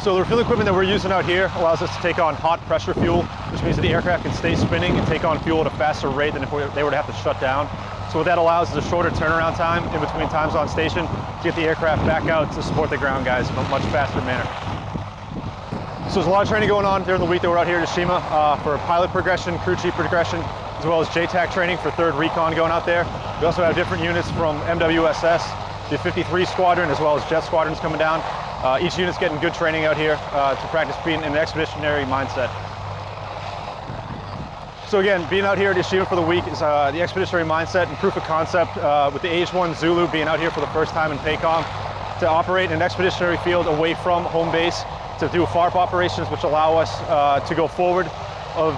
So the refueling equipment that we're using out here allows us to take on hot pressure fuel, which means that the aircraft can stay spinning and take on fuel at a faster rate than if they were to have to shut down. So what that allows is a shorter turnaround time in between times on station to get the aircraft back out to support the ground guys in a much faster manner. So there's a lot of training going on during the week that we're out here at Shima for pilot progression, crew chief progression, as well as JTAC training for 3rd Recon going out there. We also have different units from MWSS, the 53 Squadron, as well as jet squadrons coming down. Each unit's getting good training out here to practice being in an expeditionary mindset. So again, being out here at Shima for the week is the expeditionary mindset and proof of concept with the AH-1 Zulu being out here for the first time in PACOM to operate in an expeditionary field away from home base to do FARP operations, which allow us to go forward of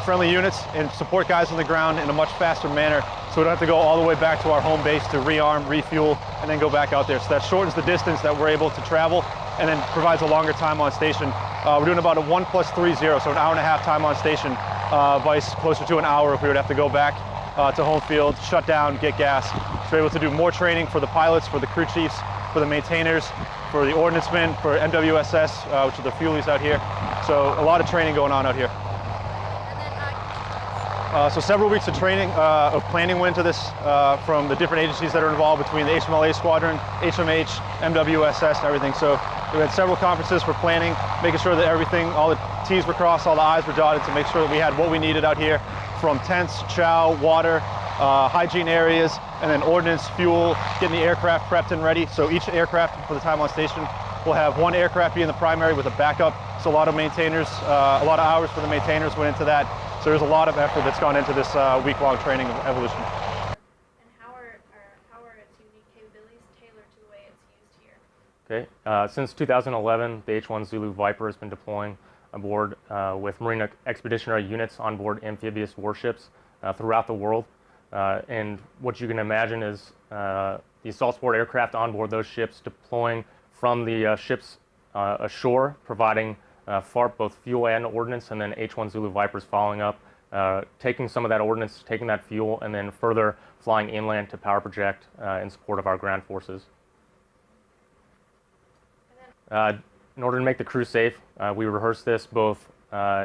friendly units and support guys on the ground in a much faster manner, so we don't have to go all the way back to our home base to rearm, refuel, and then go back out there. So that shortens the distance that we're able to travel and then provides a longer time on station. We're doing about a 1 + 3 0, so an hour-and-a-half time on station, vice closer to an hour if we would have to go back to home field, shut down, get gas. So we're able to do more training for the pilots, for the crew chiefs, for the maintainers, for the ordnancemen, for MWSS, which are the fuelies out here. So a lot of training going on out here. So several weeks of training, of planning went into this from the different agencies that are involved between the HMLA Squadron, HMH, MWSS, everything. So we had several conferences for planning, making sure that everything, all the T's were crossed, all the I's were dotted to make sure that we had what we needed out here from tents, chow, water, hygiene areas, and then ordnance, fuel, getting the aircraft prepped and ready. So each aircraft for the time on station will have one aircraft being the primary with a backup. So a lot of maintainers, a lot of hours for the maintainers went into that. So there's a lot of effort that's gone into this week-long training of evolution. And how are its unique capabilities tailored to the way it's used here? Okay. Since 2011, the H-1 Zulu Viper has been deploying aboard with Marine Expeditionary units on board amphibious warships throughout the world. And what you can imagine is the assault support aircraft on board those ships deploying from the ships ashore, providing FARP, both fuel and ordnance, and then H-1 Zulu Vipers following up, taking some of that ordnance, taking that fuel, and then further flying inland to power project in support of our ground forces. In order to make the crew safe, we rehearse this both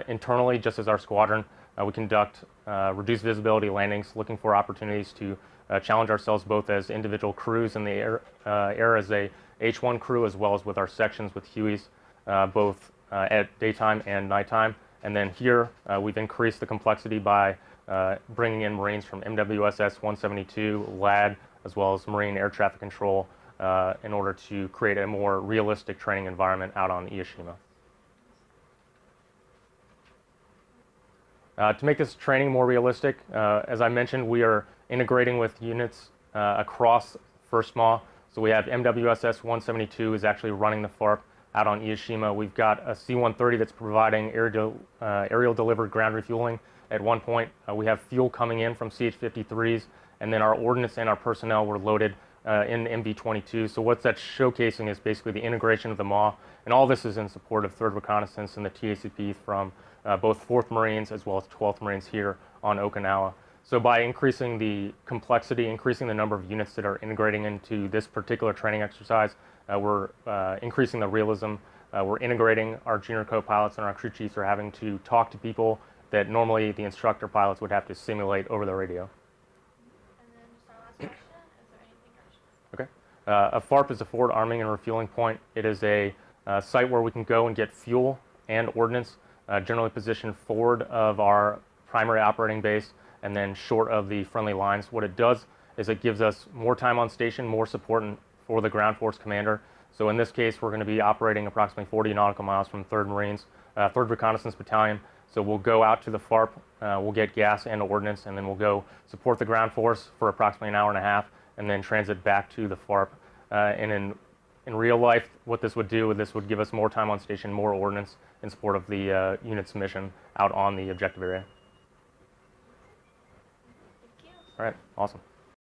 internally, just as our squadron. We conduct reduced visibility landings, looking for opportunities to challenge ourselves both as individual crews in the air as a H-1 crew, as well as with our sections with Hueys, both at daytime and nighttime. And then here we've increased the complexity by bringing in Marines from MWSS 172, LAD, as well as Marine Air Traffic Control in order to create a more realistic training environment out on Ieshima. To make this training more realistic, as I mentioned, we are integrating with units across First MAW. So we have MWSS 172 is actually running the FARP out on Ieshima. We've got a C-130 that's providing aerial delivered ground refueling. At one point, we have fuel coming in from CH-53s, and then our ordnance and our personnel were loaded in MV-22. So what that's showcasing is basically the integration of the MAW, and all this is in support of 3rd Reconnaissance and the TACP from both 4th Marines as well as 12th Marines here on Okinawa. So by increasing the complexity, increasing the number of units that are integrating into this particular training exercise, we're increasing the realism. We're integrating our junior co-pilots, and our crew chiefs are having to talk to people that normally the instructor pilots would have to simulate over the radio. And then just our last question, is there anything else? Okay. A FARP is a forward arming and refueling point. It is a site where we can go and get fuel and ordnance, generally positioned forward of our primary operating base and then short of the friendly lines. What it does is it gives us more time on station, more support for the ground force commander. So in this case, we're going to be operating approximately 40 nautical miles from 3rd Marines, 3rd Reconnaissance Battalion. So we'll go out to the FARP, we'll get gas and ordnance, and then we'll go support the ground force for approximately an hour-and-a-half, and then transit back to the FARP. And in real life, what this would do, this would give us more time on station, more ordnance in support of the unit's mission out on the objective area. Thank you. All right, awesome.